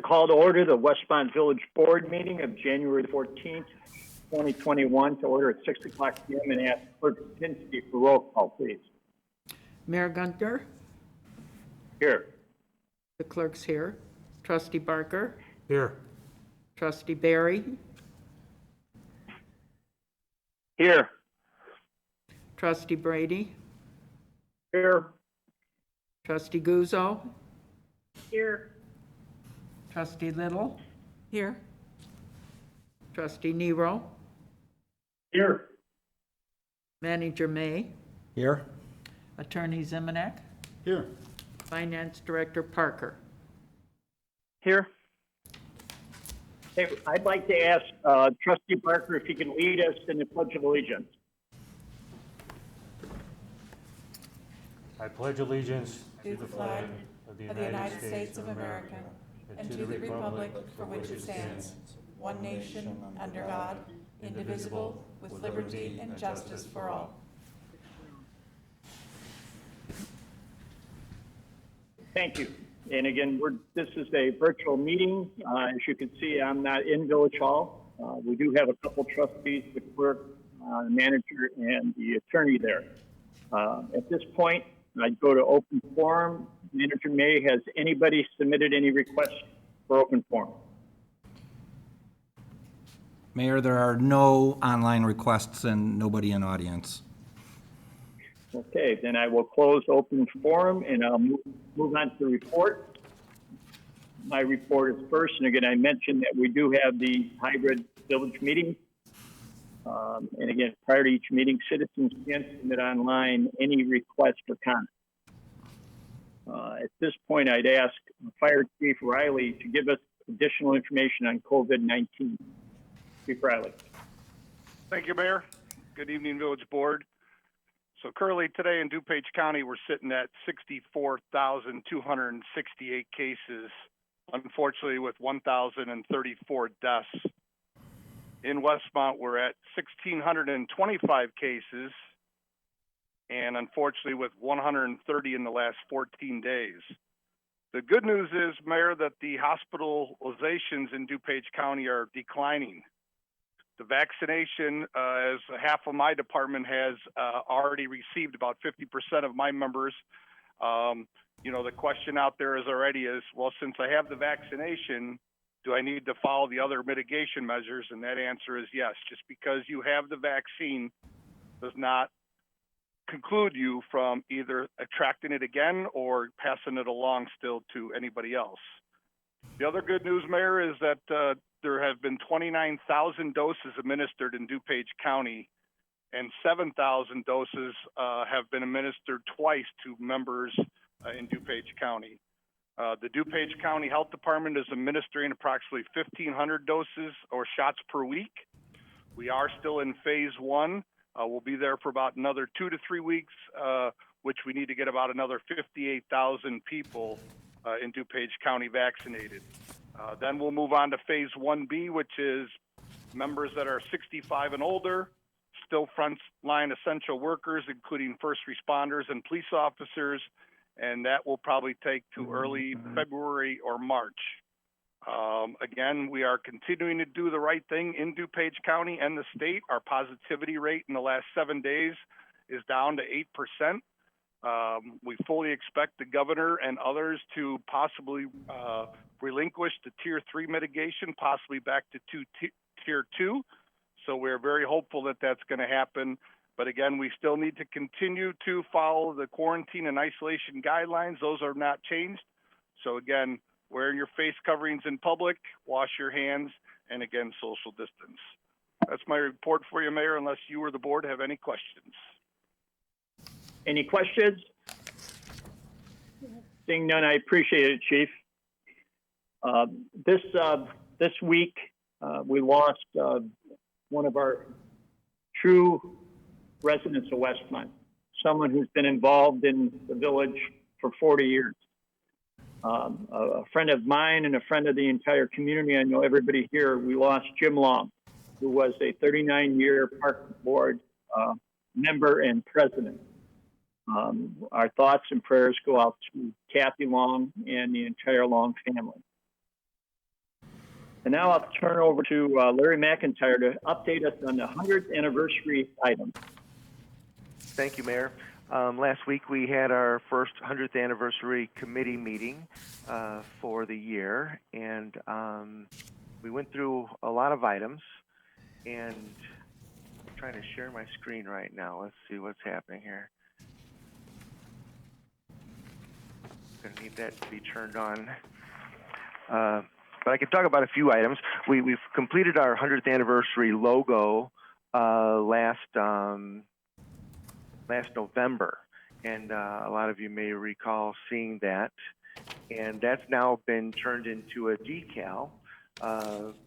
call to order the Westmont Village Board meeting of January 14th, 2021 to order at 6 o'clock p.m. and ask Clerk Pinsky for roll call, please. Mayor Gunter, Here. the clerk's here. Trustee Barker, Here. Trustee Barry, Here. Trustee Brady, Here. Trustee Guzzo, Here. Trustee Little, Here. Trustee Nero, Here. Manager May, Here. Attorney Zemanek, Here. Finance Director Parker. Here. Hey, I'd like to ask Trustee Barker if he can lead us in the Pledge of Allegiance. I pledge allegiance To the flag of the United States of America and to the republic for which it stands, one nation, under God, indivisible, with liberty and justice for all. Thank you. And again, this is a virtual meeting. As you can see, I'm not in Village Hall. We do have a couple trustees, the clerk, manager, and the attorney there. At this point, I'd go to open forum. Manager May, has anybody submitted any requests for open forum? Mayor, there are no online requests and nobody in audience. Okay, then I will close open forum and I'll move on to the report. My report is first, and again, I mentioned that we do have the hybrid village meeting. And again, prior to each meeting, citizens can submit online any request or comment. At this point, I'd ask Fire Chief Riley to give us additional information on COVID-19. Chief Riley. Thank you, Mayor. Good evening, Village Board. So currently today in DuPage County, we're sitting at 64,268 cases, unfortunately with 1,034 deaths. In Westmont, we're at 1,625 cases, and unfortunately with 130 in the last 14 days. The good news is, Mayor, that the hospitalizations in DuPage County are declining. The vaccination, as half of my department has already received, about 50% of my members. The question out there is, well, since I have the vaccination, do I need to follow the other mitigation measures? And that answer is yes. Just because you have the vaccine does not conclude you from either attracting it again or passing it along still to anybody else. The other good news, Mayor, is that there have been 29,000 doses administered in DuPage County, and 7,000 doses have been administered twice to members in DuPage County. The DuPage County Health Department is administering approximately 1,500 doses or shots per week. We are still in phase one. We'll be there for about another 2 to 3 weeks, which we need to get about another 58,000 people in DuPage County vaccinated. Then we'll move on to phase 1B, which is members that are 65 and older, still frontline essential workers, including first responders and police officers, and that will probably take to early February or March. Again, we are continuing to do the right thing in DuPage County and the state. Our positivity rate in the last 7 days is down to 8%. We fully expect the governor and others to possibly relinquish the tier 3 mitigation, possibly back to tier 2. So we're very hopeful that that's going to happen. But again, we still need to continue to follow the quarantine and isolation guidelines. Those are not changed. So again, wearing your face coverings in public, wash your hands, and again, social distance. That's my report for you, Mayor, unless you or the board have any questions. Any questions? Seeing none, I appreciate it, Chief. This week, we lost one of our true residents of Westmont, someone who's been involved in the village for 40 years. A friend of mine and a friend of the entire community. I know everybody here. We lost Jim Long, who was a 39-year park board member and president. Our thoughts and prayers go out to Kathy Long and the entire Long family. And now I'll turn over to Larry McIntyre to update us on the 100th anniversary item. Thank you, Mayor. Last week we had our first 100th anniversary committee meeting for the year, and we went through a lot of items, and I'm trying to share my screen right now. Let's see what's happening here. Gonna need that to be turned on. But I can talk about a few items. We've completed our 100th anniversary logo last November, and a lot of you may recall seeing that. And that's now been turned into a decal.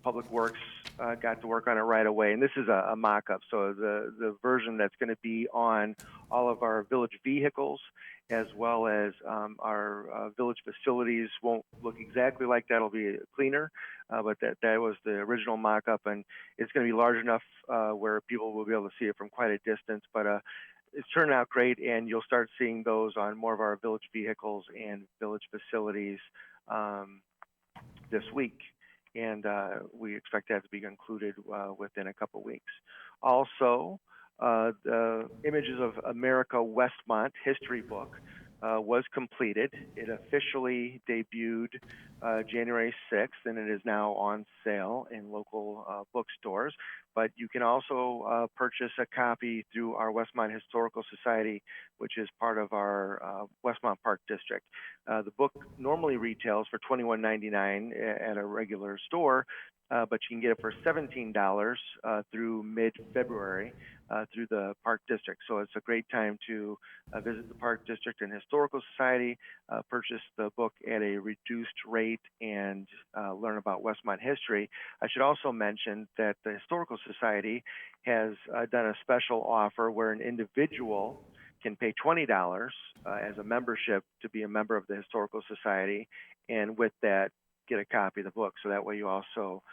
Public Works got to work on it right away, and this is a mock-up. So the version that's going to be on all of our village vehicles, as well as our village facilities, won't look exactly like that. It'll be cleaner, but that was the original mock-up, and it's going to be large enough where people will be able to see it from quite a distance. But it's turned out great, and you'll start seeing those on more of our village vehicles and village facilities this week. And we expect that to be concluded within a couple weeks. Also, the Images of America Westmont history book was completed. It officially debuted January 6th, and it is now on sale in local bookstores. But you can also purchase a copy through our Westmont Historical Society, which is part of our Westmont Park District. The book normally retails for $21.99 at a regular store, but you can get it for $17 through mid-February through the Park District. So it's a great time to visit the Park District and Historical Society, purchase the book at a reduced rate, and learn about Westmont history. I should also mention that the Historical Society has done a special offer where an individual can pay $20 as a membership to be a member of the Historical Society, and with that, get a copy of the book. So that way you also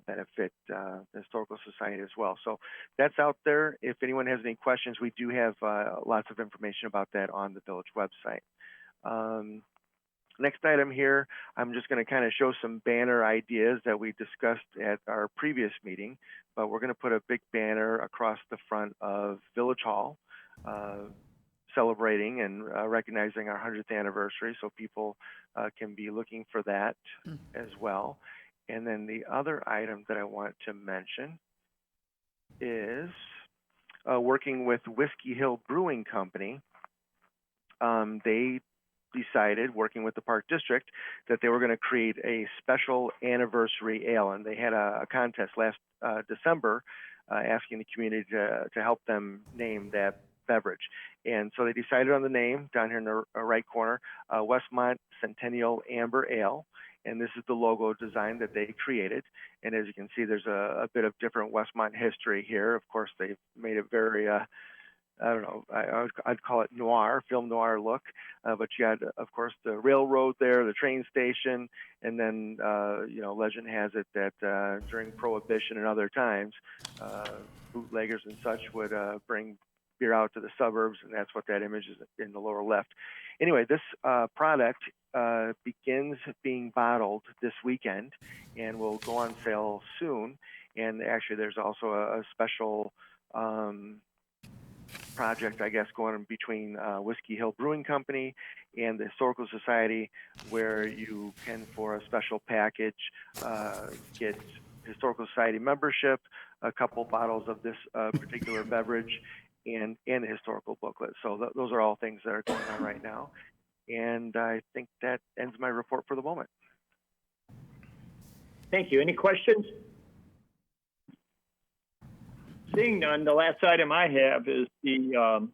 benefit the Historical Society as well. So that's out there. If anyone has any questions, we do have lots of information about that on the village website. Next item here, I'm just going to kind of show some banner ideas that we discussed at our previous meeting, but we're going to put a big banner across the front of Village Hall, celebrating and recognizing our 100th anniversary, so people can be looking for that as well. And then the other item that I want to mention is working with Whiskey Hill Brewing Company. They decided, working with the Park District, that they were going to create a special anniversary ale, and they had a contest last December asking the community to help them name that beverage. And so they decided on the name down here in the right corner, Westmont Centennial Amber Ale. And this is the logo design that they created. And as you can see, there's a bit of different Westmont history here. Of course, they've made it very, I don't know, I'd call it noir, film noir look. But you had, of course, the railroad there, the train station, and then, legend has it that during Prohibition and other times, bootleggers and such would bring beer out to the suburbs, and that's what that image is in the lower left. Anyway, this product begins being bottled this weekend and will go on sale soon. And actually, there's also a special project, I guess, going on between Whiskey Hill Brewing Company and the Historical Society, where you can, for a special package, get Historical Society membership, a couple bottles of this particular beverage, and a historical booklet. So those are all things that are going on right now. And I think that ends my report for the moment. Thank you. Any questions? Seeing none, the last item I have is the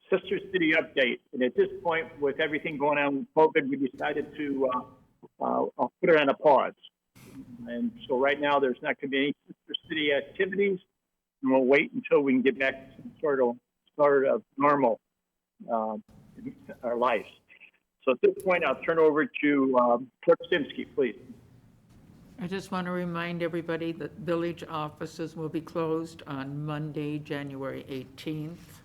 Sister City update. And at this point, with everything going on with COVID, we decided to I'll put it on a pause. And so right now, there's not going to be any Sister City activities. And we'll wait until we can get back to some sort of normal our lives. So at this point, I'll turn over to Clerk Stimsky, please. I just want to remind everybody that village offices will be closed on Monday, January 18th.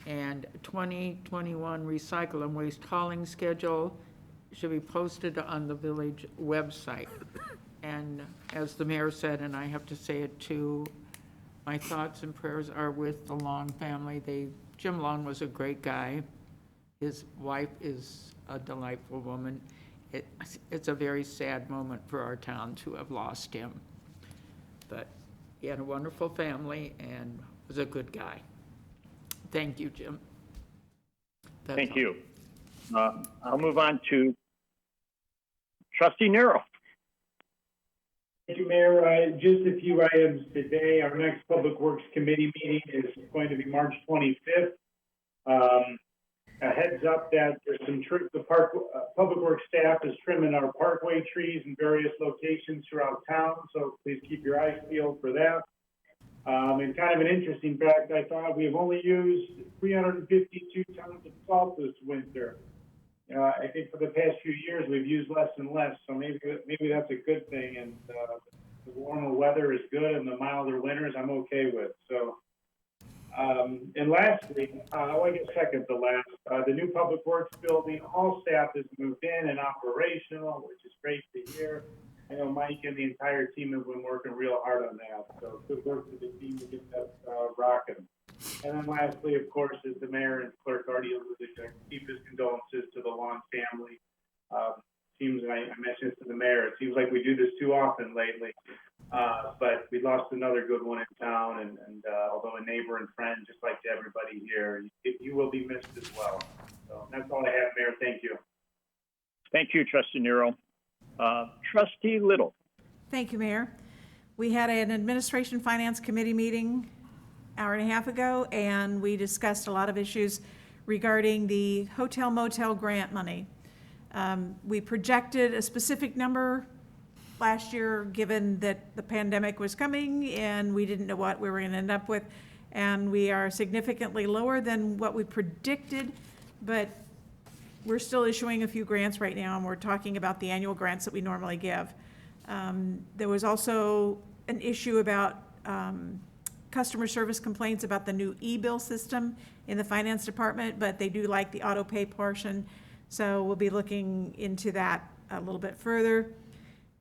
And 2021 recycle and waste hauling schedule should be posted on the village website. And as the mayor said, and I have to say it too, my thoughts and prayers are with the Long family. Jim Long was a great guy. His wife is a delightful woman. It's a very sad moment for our town to have lost him. But he had a wonderful family and was a good guy. Thank you, Jim. That's Thank all. you. I'll move on to Trustee Nero. Thank you, Mayor. Just a few items today. Our next Public Works Committee meeting is going to be March 25th. A heads up that there's some Public Works staff is trimming our parkway trees in various locations throughout town, so please keep your eyes peeled for that. And kind of an interesting fact, I thought we've only used 352 tons of salt this winter. I think for the past few years we've used less and less, so maybe that's a good thing. And the warmer weather is good, and the milder winters I'm okay with. So, and lastly, I guess second to last, the new Public Works building, all staff has moved in and operational, which is great to hear. I know Mike and the entire team have been working real hard on that, so good work to the team to get that rocking. And then lastly, of course, as the mayor and clerk already alluded to, deepest condolences to the Long family. Seems, and I mentioned this to the mayor, it seems like we do this too often lately, but we lost another good one in town, and although a neighbor and friend, just like to everybody here, you will be missed as well. So that's all I have, Mayor. Thank you. Thank you, Trustee Nero. Trustee Little. Thank you, Mayor. We had an Administration Finance Committee meeting hour and a half ago, and we discussed a lot of issues regarding the hotel motel grant money. We projected a specific number last year, given that the pandemic was coming and we didn't know what we were going to end up with. And we are significantly lower than what we predicted, but we're still issuing a few grants right now, and we're talking about the annual grants that we normally give. There was also an issue about customer service complaints about the new e-bill system in the finance department, but they do like the auto pay portion. So we'll be looking into that a little bit further.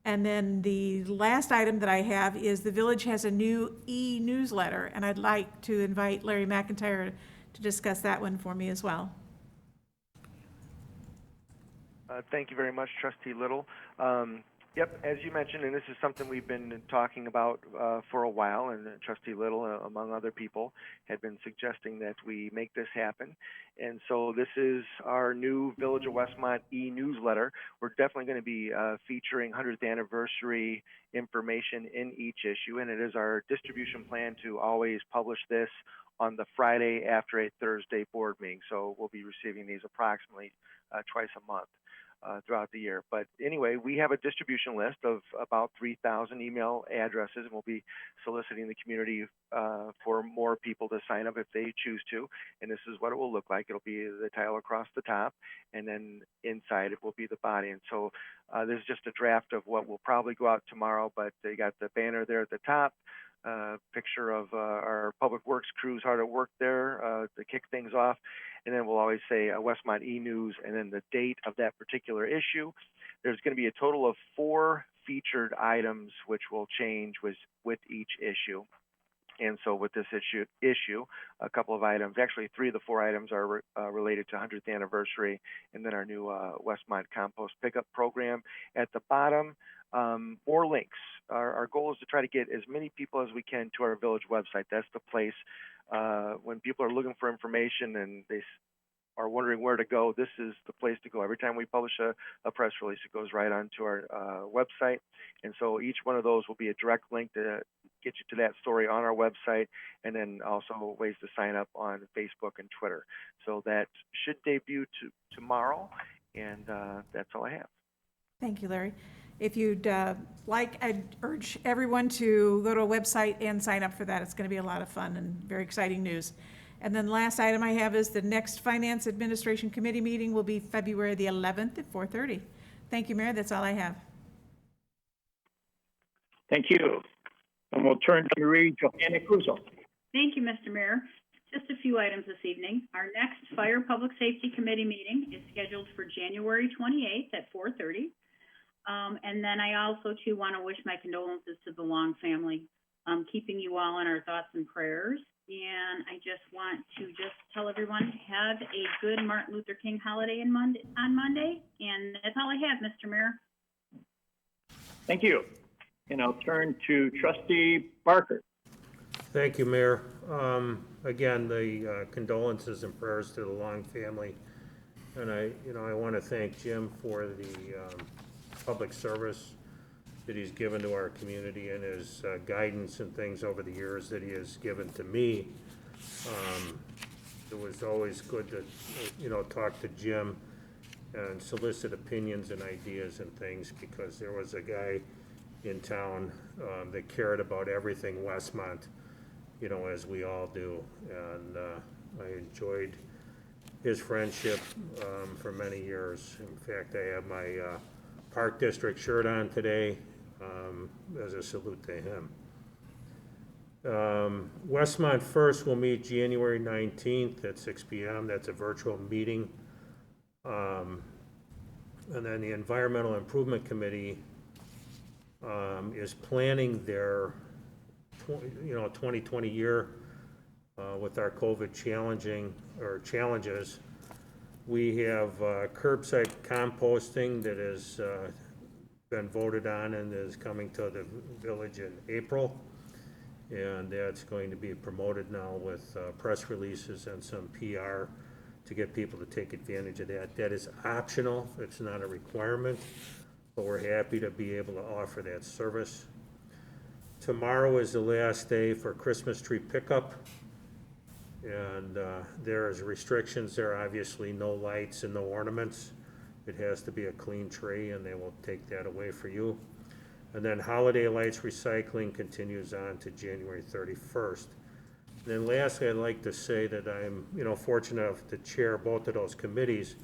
And then the last item that I have is the village has a new e-newsletter, and I'd like to invite Larry McIntyre to discuss that one for me as well. Thank you very much, Trustee Little. Yep, as you mentioned, and this is something we've been talking about for a while, and Trustee Little, among other people, had been suggesting that we make this happen. And so this is our new Village of Westmont e-newsletter. We're definitely going to be featuring 100th anniversary information in each issue, and it is our distribution plan to always publish this on the Friday after a Thursday board meeting. So we'll be receiving these approximately twice a month. Throughout the year. But anyway, we have a distribution list of about 3,000 email addresses, and we'll be soliciting the community for more people to sign up if they choose to. And this is what it will look like. It'll be the title across the top, and then inside it will be the body. And so this is just a draft of what will probably go out tomorrow, but they got the banner there at the top, picture of our Public Works crews hard at work there to kick things off. And then we'll always say Westmont e-News and then the date of that particular issue. There's going to be a total of 4 featured items which will change with each issue. And so with this issue, a couple of items, actually 3 of the 4 items are related to 100th anniversary, and then our new Westmont compost pickup program. At the bottom, more links. Our goal is to try to get as many people as we can to our village website. That's the place when people are looking for information and they are wondering where to go, this is the place to go. Every time we publish a press release, it goes right onto our website. And so each one of those will be a direct link to get you to that story on our website, and then also ways to sign up on Facebook and Twitter. So that should debut tomorrow, and that's all I have. Thank you, Larry. If you'd I'd urge everyone to go to a website and sign up for that. It's going to be a lot of fun and very exciting news. And then last item I have is the next Finance Administration Committee meeting will be February the 11th at 4:30. Thank you, Mayor. That's all I have. Thank you. And we'll turn to Marie Johanna Crusoe. Thank you, Mr. Mayor. Just a few items this evening. Our next Fire Public Safety Committee meeting is scheduled for January 28th at 4:30. And then I also, too, want to wish my condolences to the Long family, keeping you all in our thoughts and prayers. And I just want to just tell everyone, have a good Martin Luther King holiday on Monday. And that's all I have, Mr. Mayor. Thank you. And I'll turn to Trustee Barker. Thank you, Mayor. Again, the condolences and prayers to the Long family. And I want to thank Jim for the public service that he's given to our community and his guidance and things over the years that he has given to me. It was always good to, talk to Jim and solicit opinions and ideas and things, because there was a guy in town that cared about everything Westmont, as we all do. And I enjoyed his friendship for many years. In fact, I have my Park District shirt on today as a salute to him. Westmont First will meet January 19th at 6 p.m. That's a virtual meeting. And then the Environmental Improvement Committee is planning their 2020 year with our COVID challenges. We have curbside composting that has been voted on and is coming to the village in April. And that's going to be promoted now with press releases and some PR to get people to take advantage of that. That is optional, it's not a requirement, but we're happy to be able to offer that service. Tomorrow is the last day for Christmas tree pickup. And there is restrictions there, obviously no lights and no ornaments. It has to be a clean tree, and they will take that away for you. And then holiday lights recycling continues on to January 31st. And then lastly, I'd like to say that I'm fortunate enough to chair both of those committees,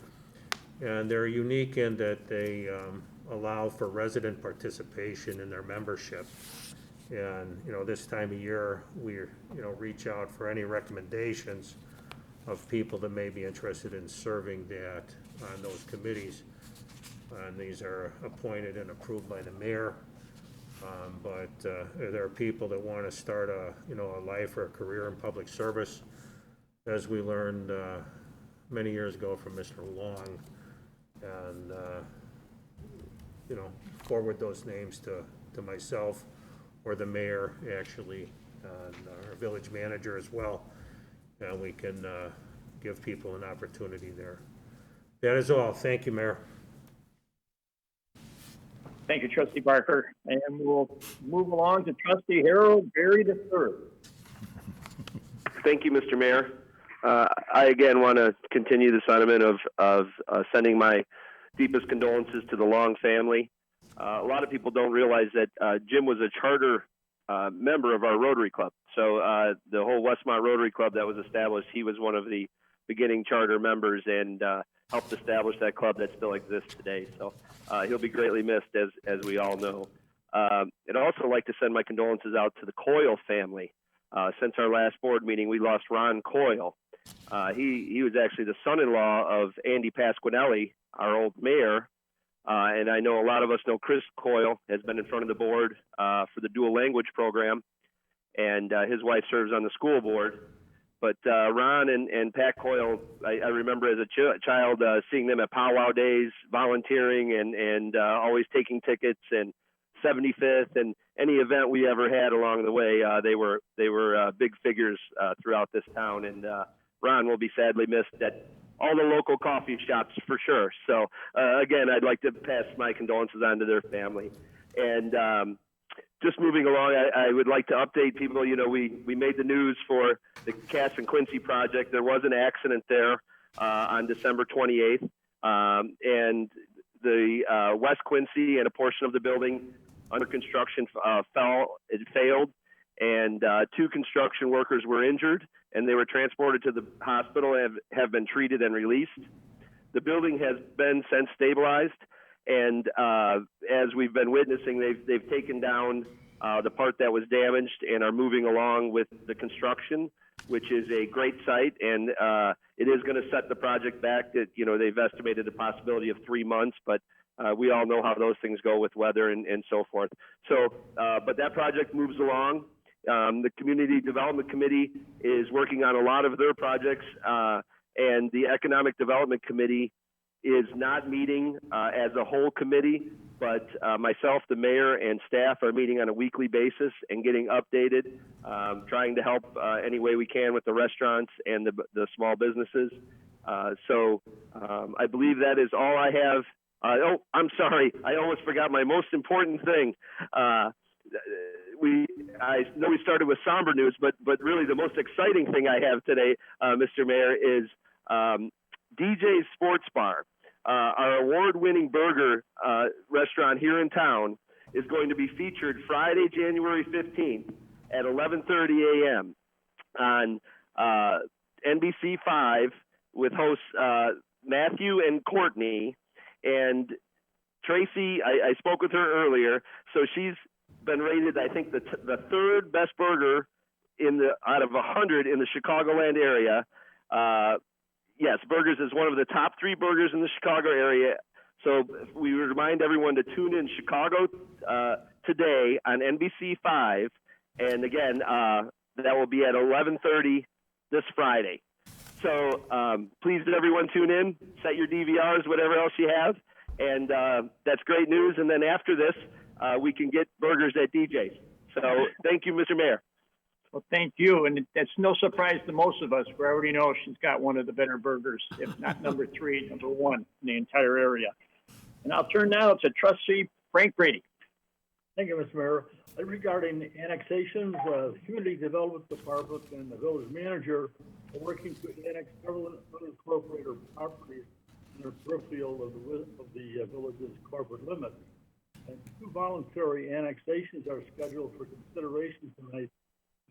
and they're unique in that they allow for resident participation in their membership. And this time of year, we reach out for any recommendations of people that may be interested in serving that on those committees. And these are appointed and approved by the mayor. But there are people that want to start a life or a career in public service, as we learned many years ago from Mr. Long, and forward those names to myself or the mayor, actually, and our village manager as well, and we can give people an opportunity there. That is all. Thank you, Mayor. Thank you, Trustee Barker. And we'll move along to Trustee Harold Berry III. Thank you, Mr. Mayor. I again want to continue the sentiment of sending my deepest condolences to the Long family. A lot of people don't realize that Jim was a charter member of our Rotary Club. So the whole Westmont Rotary Club that was established, he was one of the beginning charter members and helped establish that club that still exists today. So he'll be greatly missed, as we all know. I'd also like to send my condolences out to the Coyle family. Since our last board meeting, we lost Ron Coyle. He was actually the son-in-law of Andy Pasquinelli, our old mayor. And I know a lot of us know Chris Coyle has been in front of the board for the dual language program, and his wife serves on the school board. But Ron and Pat Coyle, I remember as a child seeing them at powwow days, volunteering and always taking tickets, and 75th and any event we ever had along the way. They were big figures throughout this town, and Ron will be sadly missed at all the local coffee shops for sure. So again, I'd like to pass my condolences on to their family. And just moving along, I would like to update people. We made the news for the Cass and Quincy project. There was an accident there on December 28th, and the West Quincy and a portion of the building under construction failed, and 2 construction workers were injured, and they were transported to the hospital and have been treated and released. The building has been since stabilized, and as we've been witnessing, they've taken down the part that was damaged and are moving along with the construction, which is a great site, and it is going to set the project back. That they've estimated the possibility of 3 months, but we all know how those things go with weather and so forth. So, but that project moves along. The Community Development Committee is working on a lot of their projects, and the Economic Development Committee is not meeting as a whole committee, but myself, the mayor, and staff are meeting on a weekly basis and getting updated, trying to help any way we can with the restaurants and the small businesses. So I believe that is all I have. Oh, I'm sorry. I almost forgot my most important thing. I know we started with somber news, but really the most exciting thing I have today, Mr. Mayor, is DJ's Sports Bar. Our award-winning burger restaurant here in town is going to be featured Friday, January 15th at 11:30 a.m. on NBC5 with hosts Matthew and Courtney. And Tracy, I spoke with her earlier, so she's been rated, I think, the third best burger out of 100 in the Chicagoland area. Yes, Burgers is one of the top 3 burgers in the Chicago area. So we remind everyone to tune in Chicago today on NBC5. And again, that will be at 11:30 this Friday. So please, everyone, tune in, set your DVRs, whatever else you have. And that's great news. And then after this, we can get burgers at DJ's. So thank you, Mr. Mayor. Well, thank you. And it's no surprise to most of us. We already know she's got one of the better burgers, if not number 3, number 1 in the entire area. And I'll turn now to Trustee Frank Brady. Thank you, Mr. Mayor. Regarding annexations, the Community Development Department and the village manager are working to annex several unincorporated properties in the peripheral of the village's corporate limits. And 2 voluntary annexations are scheduled for consideration tonight.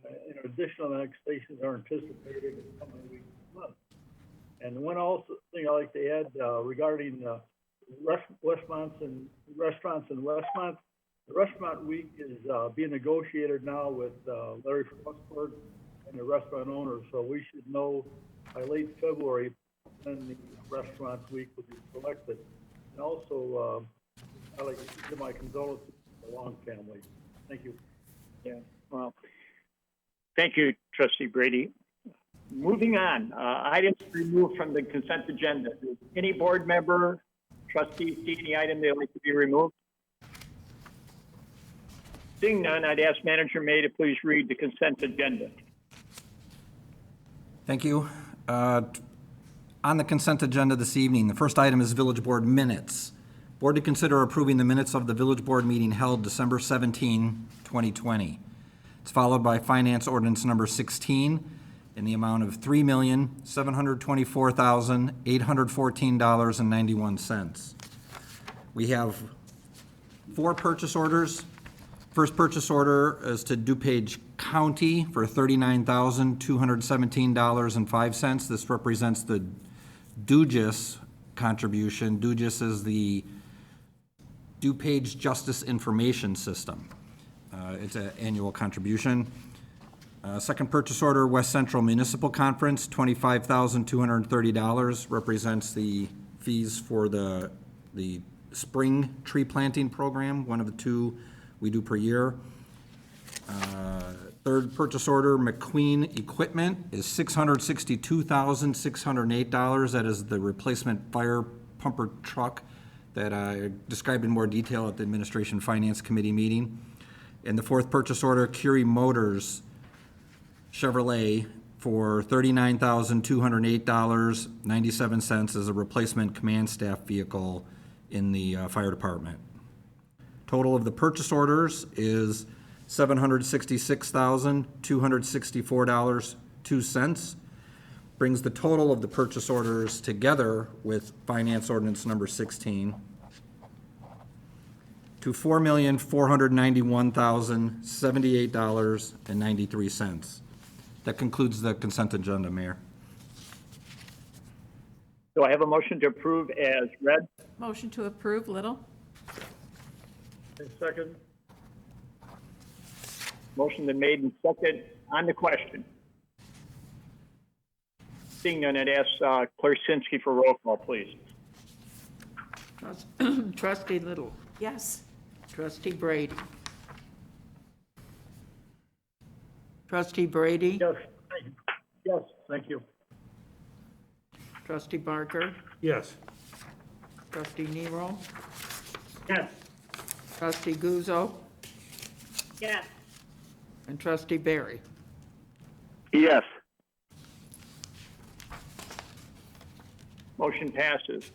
And additional annexations are anticipated in the coming weeks and months. And one also thing I'd like to add regarding restaurants in Westmont. The restaurant week is being negotiated now with Larry Frostberg and the restaurant owners. So we should know by late February when the restaurant week will be selected. And also, I'd like to give my condolences to the Long family. Thank you. Yeah, well, thank you, Trustee Brady. Moving on, items removed from the consent agenda. Does any board member, trustee, see any item they'd like to be removed? Seeing none, I'd ask Manager May to please read the consent agenda. Thank you. On the consent agenda this evening, the first item is Village Board minutes. Board to consider approving the minutes of the Village Board meeting held December 17, 2020. It's followed by Finance Ordinance number 16 in the amount of $3,724,814.91. We have 4 purchase orders. First purchase order is to DuPage County for $39,217.05. This represents the DUGIS contribution. DUGIS is the DuPage Justice Information System. It's an annual contribution. Second purchase order, West Central Municipal Conference, $25,230, represents the fees for the spring tree planting program, one of the 2 we do per year. Third purchase order, McQueen Equipment, is $662,608. That is the replacement fire pumper truck that I described in more detail at the Administration Finance Committee meeting. And the fourth purchase order, Curie Motors Chevrolet, for $39,208.97 as a replacement command staff vehicle in the fire department. Total of the purchase orders is $766,264.02. Brings the total of the purchase orders together with Finance Ordinance number 16 to $4,491,078.93. That concludes the consent agenda, Mayor. Do I have a motion to approve as read? Motion to approve, Little. Second. Motion been made and seconded. On the question. Seeing none, I'd ask Claire Sinsky for roll call, please. Trustee Little. Yes. Trustee Brady. Trustee Brady. Yes, thank you. Yes, thank you. Trustee Barker. Yes. Trustee Nero. Yes. Trustee Guzzo. Yes. And Trustee Barry. Yes. Motion passes.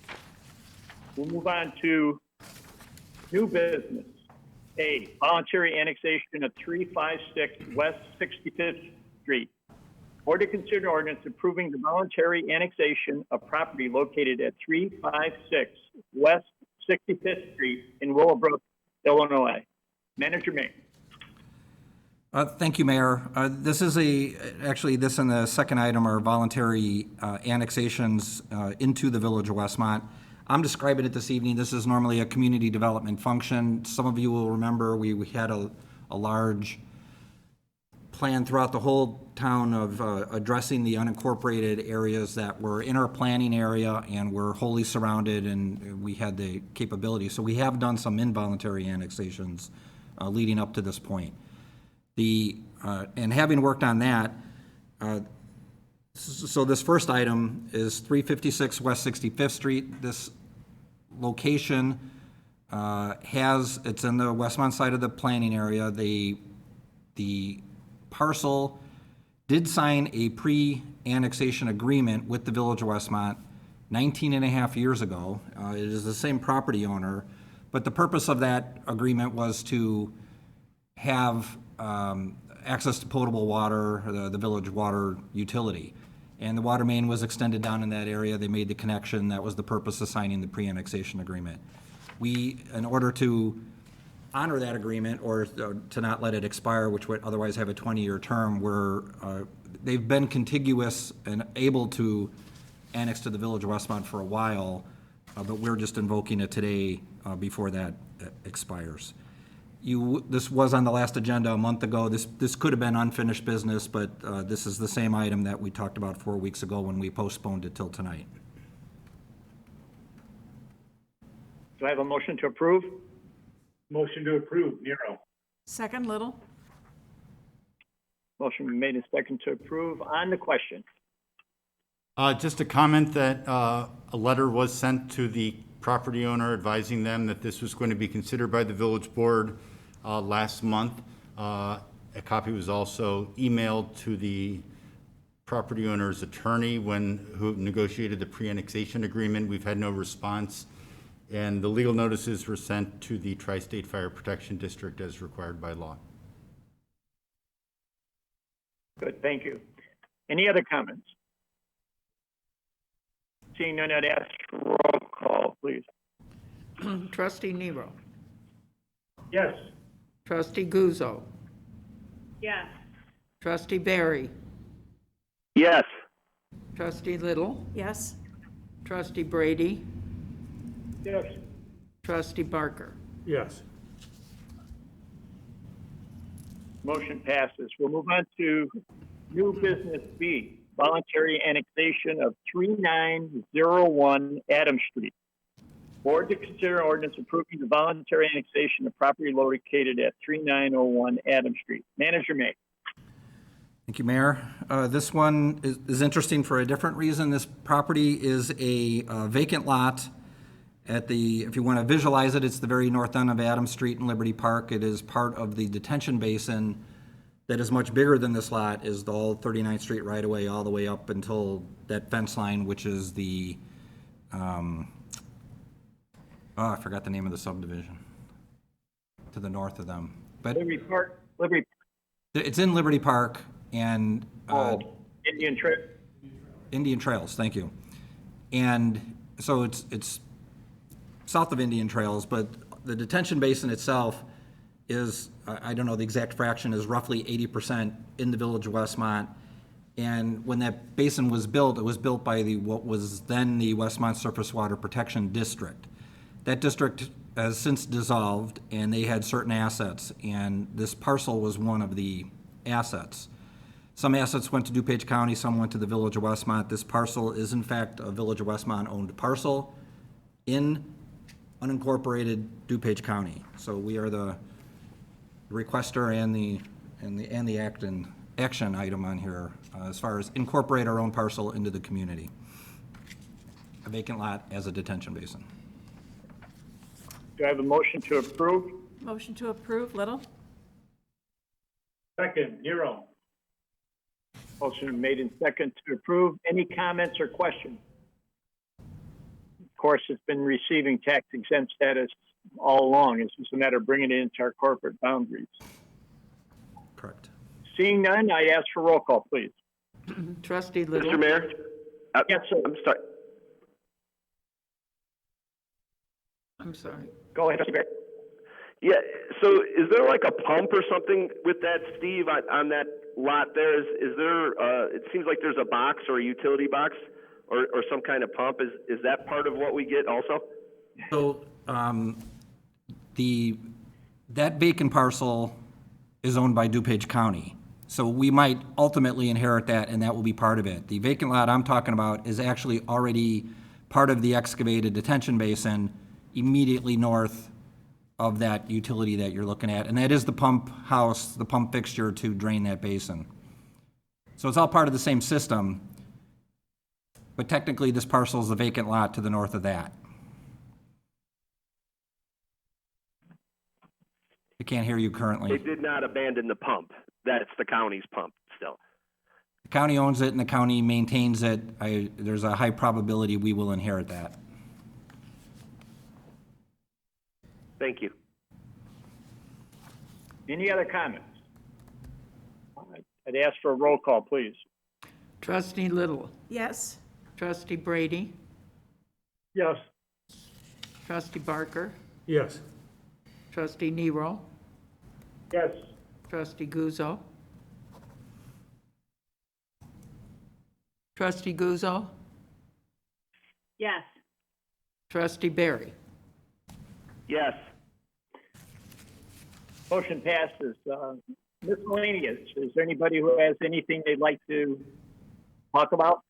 We'll move on to new business. A, voluntary annexation of 356 West 65th Street. Or to consider ordinance approving the voluntary annexation of property located at 356 West 65th Street in Willowbrook, Illinois. Manager May. Thank you, Mayor. This is actually this and the second item are voluntary annexations into the Village of Westmont. I'm describing it this evening. This is normally a community development function. Some of you will remember we had a large plan throughout the whole town of addressing the unincorporated areas that were in our planning area and were wholly surrounded, and we had the capability. So we have done some involuntary annexations leading up to this point. And having worked on that, so this first item is 356 West 65th Street. This location it's in the Westmont side of the planning area. The parcel did sign a pre-annexation agreement with the Village of Westmont 19 and a half years ago. It is the same property owner, but the purpose of that agreement was to have access to potable water, the village water utility. And the water main was extended down in that area. They made the connection. That was the purpose of signing the pre-annexation agreement. We, in order to honor that agreement or to not let it expire, which would otherwise have a 20-year term, they've been contiguous and able to annex to the Village of Westmont for a while, but we're just invoking it today before that expires. This was on the last agenda a month ago. This could have been unfinished business, but this is the same item that we talked about 4 weeks ago when we postponed it till tonight. Do I have a motion to approve? Motion to approve, Nero. Second, Little. Motion made and second to approve. On the question. Just a comment that a letter was sent to the property owner advising them that this was going to be considered by the village board last month. A copy was also emailed to the property owner's attorney who negotiated the pre-annexation agreement. We've had no response. And the legal notices were sent to the Tri-State Fire Protection District as required by law. Good, thank you. Any other comments? Seeing none, I'd ask for roll call, please. Trustee Nero. Yes. Trustee Guzzo. Yes. Trustee Barry. Yes. Trustee Little. Yes. Trustee Brady. Yes. Trustee Barker. Yes. Motion passes. We'll move on to new business B, voluntary annexation of 3901 Adams Street. Board to consider ordinance approving the voluntary annexation of property located at 3901 Adams Street. Manager May. Thank you, Mayor. This one is interesting for a different reason. This property is a vacant lot if you want to visualize it, it's the very north end of Adams Street in Liberty Park. It is part of the detention basin that is much bigger than this lot, is the whole 39th Street right away, all the way up until that fence line, which is the, I forgot the name of the subdivision, to the north of them. But Liberty Park, Liberty. It's in Liberty Park and Indian Trails, thank you. And so it's south of Indian Trails, but the detention basin itself is, I don't know the exact fraction, is roughly 80% in the Village of Westmont. And when that basin was built, it was built by what was then the Westmont Surface Water Protection District. That district has since dissolved, and they had certain assets, and this parcel was one of the assets. Some assets went to DuPage County, some went to the Village of Westmont. This parcel is in fact a Village of Westmont owned parcel in unincorporated DuPage County. So we are the requester and the action item on here, as far as incorporate our own parcel into the community. A vacant lot as a detention basin. Do I have a motion to approve? Motion to approve, Little? Second, Nero. Motion made in second to approve. Any comments or questions? Of course, it's been receiving tax exempt status all along. It's just a matter of bringing it into our corporate boundaries. Correct. Seeing none, I ask for roll call, please. Trustee Little. Mr. Mayor? Yes, sir. I'm sorry. I'm sorry. Go ahead, Mr. Mayor. Yeah, so is there like a pump or something with that, Steve, on that lot there? Is there, it seems like there's a box or a utility box or some kind of pump. Is that part of what we get also? So, that vacant parcel is owned by DuPage County. So we might ultimately inherit that, and that will be part of it. The vacant lot I'm talking about is actually already part of the excavated detention basin immediately north of that utility that you're looking at, and that is the pump house, the pump fixture to drain that basin. So it's all part of the same system, but technically this parcel is the vacant lot to the north of that. I can't hear you currently. They did not abandon the pump. That's the county's pump still. The county owns it and the county maintains it. There's a high probability we will inherit that. Thank you. Any other comments? All right, I'd ask for a roll call, please. Trustee Little. Yes. Trustee Brady. Yes. Trustee Barker. Yes. Trustee Nero. Yes. Trustee Guzzo. Trustee Guzzo. Yes. Trustee Barry. Yes. Motion passes. Miscellaneous, is there anybody who has anything they'd like to talk about?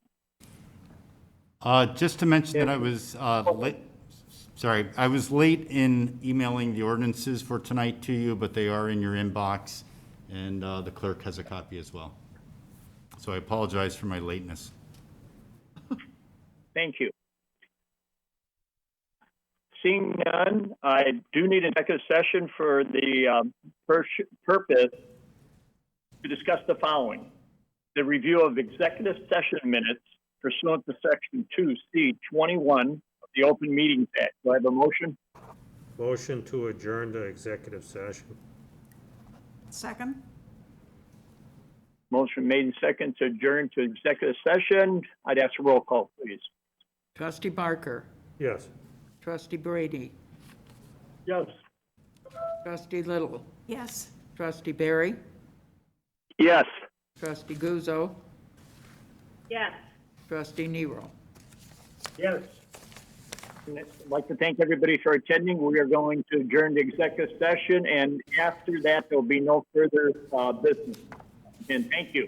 Just to mention that I was late. Sorry, I was late in emailing the ordinances for tonight to you, but they are in your inbox, and the clerk has a copy as well. So I apologize for my lateness. Thank you. Seeing none, I do need an executive session for the purpose to discuss the following. The review of executive session minutes pursuant to Section 2C21 of the Open Meetings Act. Do I have a motion? Motion to adjourn to executive session. Second? Motion made and second to adjourn to executive session. I'd ask for roll call, please. Trustee Barker. Yes. Trustee Brady. Yes. Trustee Little. Yes. Trustee Barry. Yes. Trustee Guzzo. Yes. Trustee Nero. Yes. I'd like to thank everybody for attending. We are going to adjourn to executive session, and after that, there'll be no further business. And thank you.